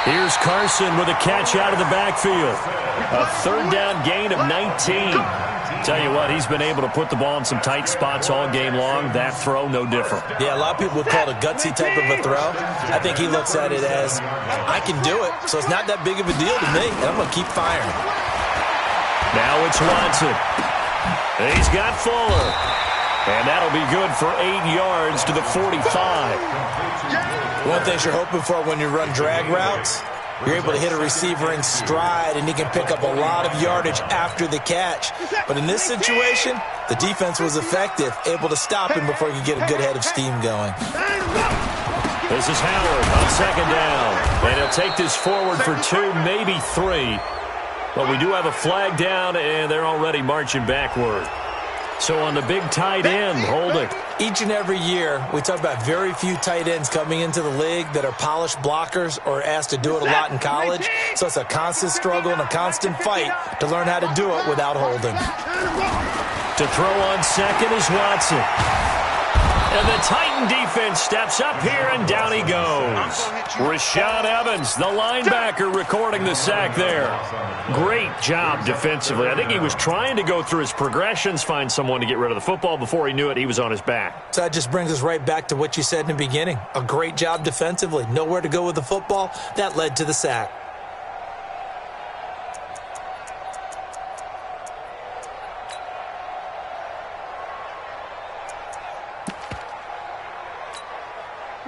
Here's Carson with a catch out of the backfield. A 3rd down gain of 19. Tell you what, he's been able to put the ball in some tight spots all game long. That throw, no different. Yeah, a lot of people would call it a gutsy type of a throw. I think he looks at it as, I can do it, so it's not that big of a deal to me, and I'm going to keep firing. Now it's Watson. He's got Fuller. And that'll be good for 8 yards to the 45. One thing you're hoping for when you run drag routes, you're able to hit a receiver in stride, and he can pick up a lot of yardage after the catch. But in this situation, the defense was effective, able to stop him before he could get a good head of steam going. This is Howard on 2nd down. And he'll take this forward for 2, maybe 3. But we do have a flag down, and they're already marching backward. So on the big tight end, holding. Each and every year, we talk about very few tight ends coming into the league that are polished blockers or asked to do it a lot in college. So it's a constant struggle and a constant fight to learn how to do it without holding. To throw on 2nd is Watson. And the Titan defense steps up here, and down he goes. Rashaan Evans, the linebacker, recording the sack there. Great job defensively. I think he was trying to go through his progressions, find someone to get rid of the football. Before he knew it, he was on his back. So that just brings us right back to what you said in the beginning. A great job defensively. Nowhere to go with the football. That led to the sack.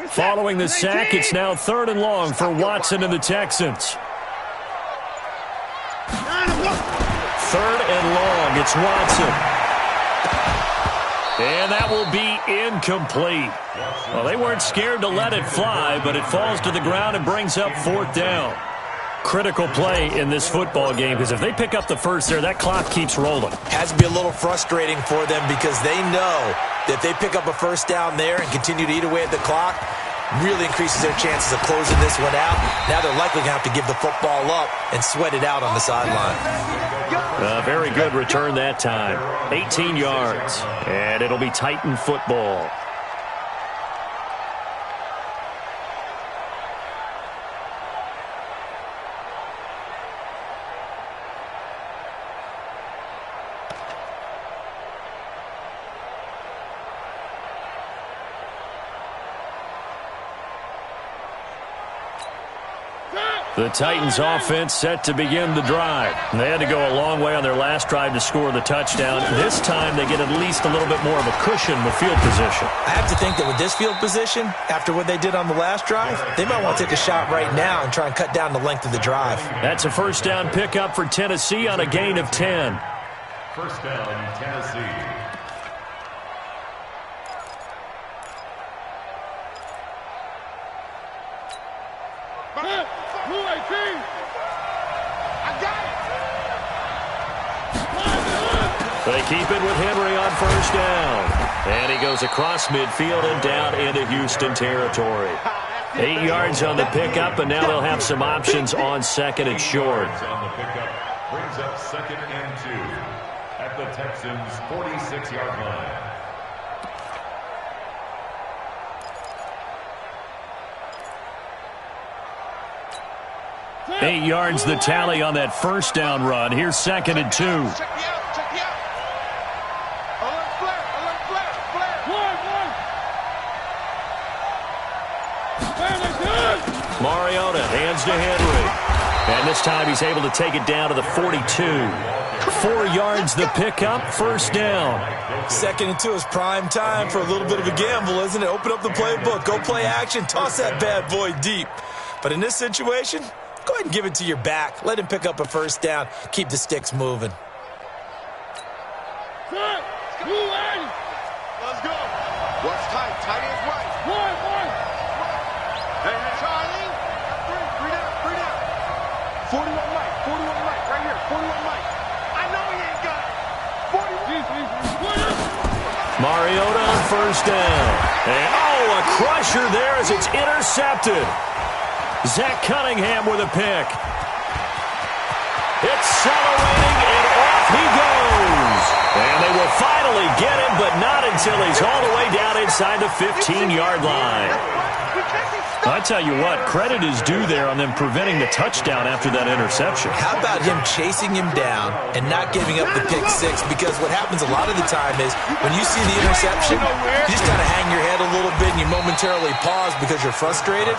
Following the sack, it's now 3rd and long for Watson and the Texans. 3rd and long, it's Watson. And that will be incomplete. Well, they weren't scared to let it fly, but it falls to the ground and brings up 4th down. Critical play in this football game, because if they pick up the first there, that clock keeps rolling. Has to be a little frustrating for them because they know that if they pick up a 1st down there and continue to eat away at the clock, really increases their chances of closing this one out. Now they're likely going to have to give the football up and sweat it out on the sideline. Very good return that time. 18 yards, and it'll be Titan football. The Titans offense set to begin the drive. They had to go a long way on their last drive to score the touchdown. This time they get at least a little bit more of a cushion with field position. I have to think that with this field position, after what they did on the last drive, they might want to take a shot right now and try and cut down the length of the drive. That's a 1st down pickup for Tennessee on a gain of 10. 1st down, Tennessee. They keep it with Henry on first down. And he goes across midfield and down into Houston territory. 8 yards on the pickup, and now they'll have some options on second and short. On the pickup brings up 2nd and 2 at the Texans' 46-yard line. Eight yards the tally on that first down run. Here's 2nd and 2. Check me out. Alert flare. Mariota hands to Henry. And this time he's able to take it down to the 42. 4 yards the pickup, first down. 2nd and 2 is prime time for a little bit of a gamble, isn't it? Open up the playbook, go play action, toss that bad boy deep. But in this situation, go ahead and give it to your back. Let him pick up a first down. Keep the sticks moving. Let's go. What's tight? Tight is right. One. Hey, Charlie. Three down. 41 Mike. Right here. 41 Mike. I know he ain't got it. 41. Mariota on first down. And, a crusher there as it's intercepted. Zach Cunningham with a pick. Accelerating, and off he goes. And they will finally get him, but not until he's all the way down inside the 15-yard line. I tell you what, credit is due there on them preventing the touchdown after that interception. How about him chasing him down and not giving up the pick six? Because what happens a lot of the time is when you see the interception, you just kind of hang your head a little bit and you momentarily pause because you're frustrated.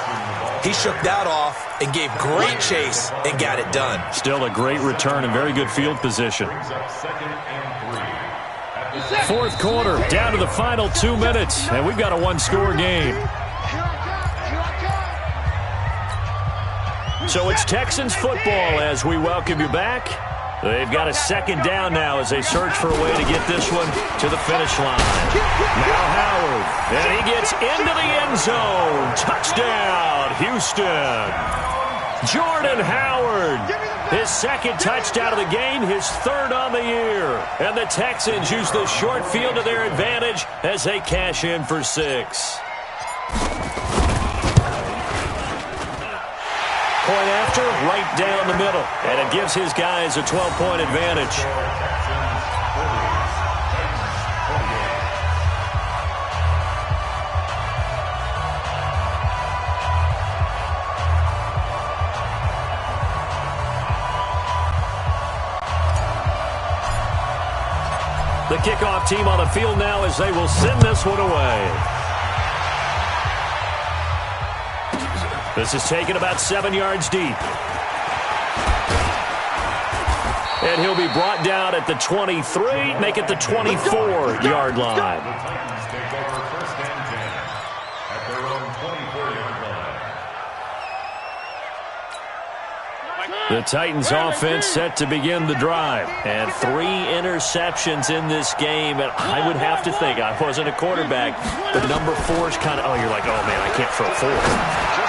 He shook that off and gave great chase and got it done. Still a great return and very good field position. Fourth quarter, down to the final 2 minutes, and we've got a one-score game. So it's Texans football as we welcome you back. They've got a second down now as they search for a way to get this one to the finish line. Now Howard, and he gets into the end zone. Touchdown, Houston. Jordan Howard, his second touchdown of the game, his third on the year. And the Texans use the short field to their advantage as they cash in for 6. Point after, right down the middle. And it gives his guys a 12-point advantage. The kickoff team on the field now as they will send this one away. This is taken about 7 yards deep. And he'll be brought down at the 23, make it the 24-yard line. The Titans take over 1st and 10 at their own 24-yard line. The Titans offense set to begin the drive. And 3 interceptions in this game. And I would have to think, I wasn't a quarterback, but number 4 is kind of, you're like, oh, man, I can't throw 4.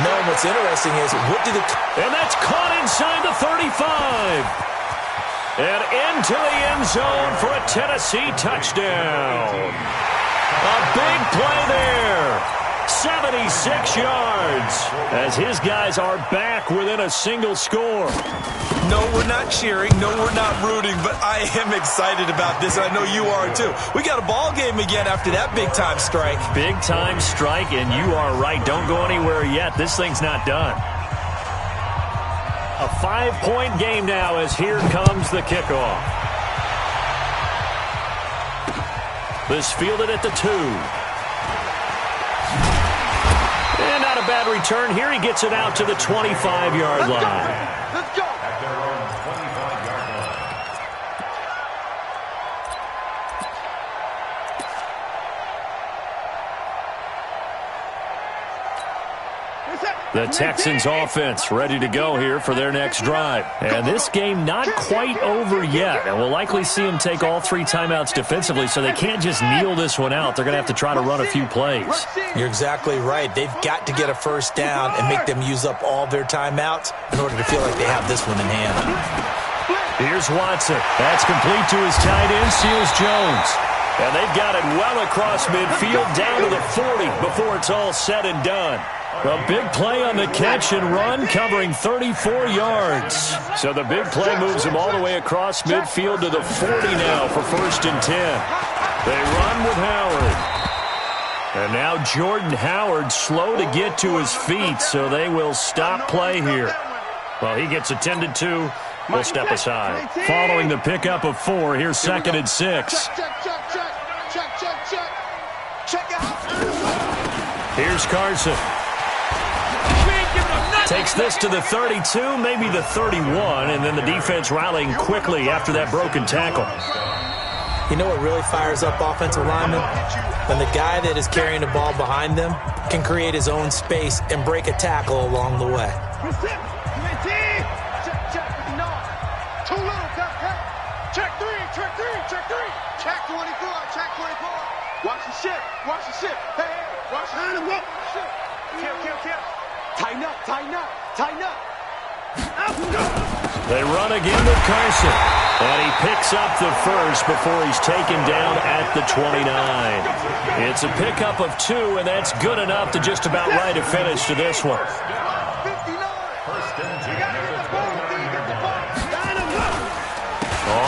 No, and what's interesting is, and that's caught inside the 35. And into the end zone for a Tennessee touchdown. A big play there. 76 yards as his guys are back within a single score. No, we're not cheering. No, we're not rooting, but I am excited about this, and I know you are too. We got a ball game again after that big-time strike. Big-time strike, and you are right. Don't go anywhere yet. This thing's not done. A 5-point game now as here comes the kickoff. This fielded at the 2. And not a bad return here. He gets it out to the 25-yard line. Let's go. At their own 25-yard line. The Texans offense ready to go here for their next drive. And this game not quite over yet. And we'll likely see them take all 3 timeouts defensively, so they can't just kneel this one out. They're going to have to try to run a few plays. You're exactly right. They've got to get a first down and make them use up all their timeouts in order to feel like they have this one in hand. Here's Watson. That's complete to his tight end, Seals-Jones. And they've got it well across midfield, down to the 40 before it's all said and done. A big play on the catch and run, covering 34 yards. So the big play moves him all the way across midfield to the 40 now for 1st and 10. They run with Howard. And now Jordan Howard slow to get to his feet, so they will stop play here. Well, he gets attended to. We'll step aside. Following the pickup of 4, here's 2nd and 6. Here's Carson. Takes this to the 32, maybe the 31, and then the defense rallying quickly after that broken tackle. You know what really fires up offensive linemen? When the guy that is carrying the ball behind them can create his own space and break a tackle along the way. Check 24, check 24. Watch the ship, watch the ship. Hey, watch the ship. Kill. Tighten up. They run again with Carson. And he picks up the first before he's taken down at the 29. It's a pickup of 2, and that's good enough to just about right a finish to this one.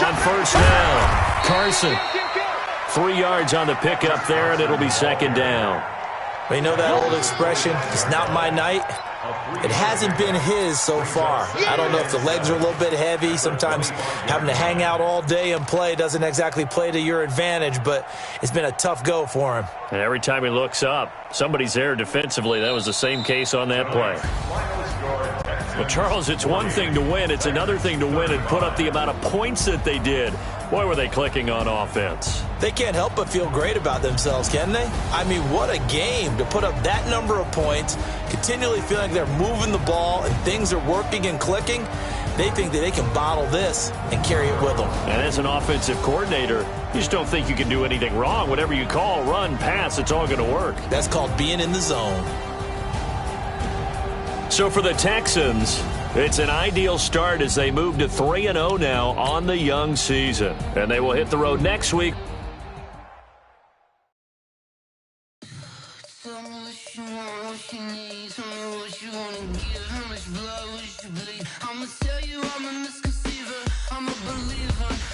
On 1st down, Carson. 3 yards on the pickup there, and it'll be 2nd down. Well, you know that old expression, it's not my night? It hasn't been his so far. I don't know if the legs are a little bit heavy. Sometimes having to hang out all day and play doesn't exactly play to your advantage, but it's been a tough go for him. And every time he looks up, somebody's there defensively. That was the same case on that play. Well, Charles, it's one thing to win. It's another thing to win and put up the amount of points that they did. Boy, were they clicking on offense. They can't help but feel great about themselves, can they? I mean, what a game to put up that number of points, continually feeling like they're moving the ball and things are working and clicking. They think that they can bottle this and carry it with them. And as an offensive coordinator, you just don't think you can do anything wrong. Whatever you call, run, pass, it's all going to work. That's called being in the zone. So for the Texans, it's an ideal start as they move to 3-0 now on the young season. And they will hit the road next week. I'ma tell you I'm a misconceiver, I'm a believer.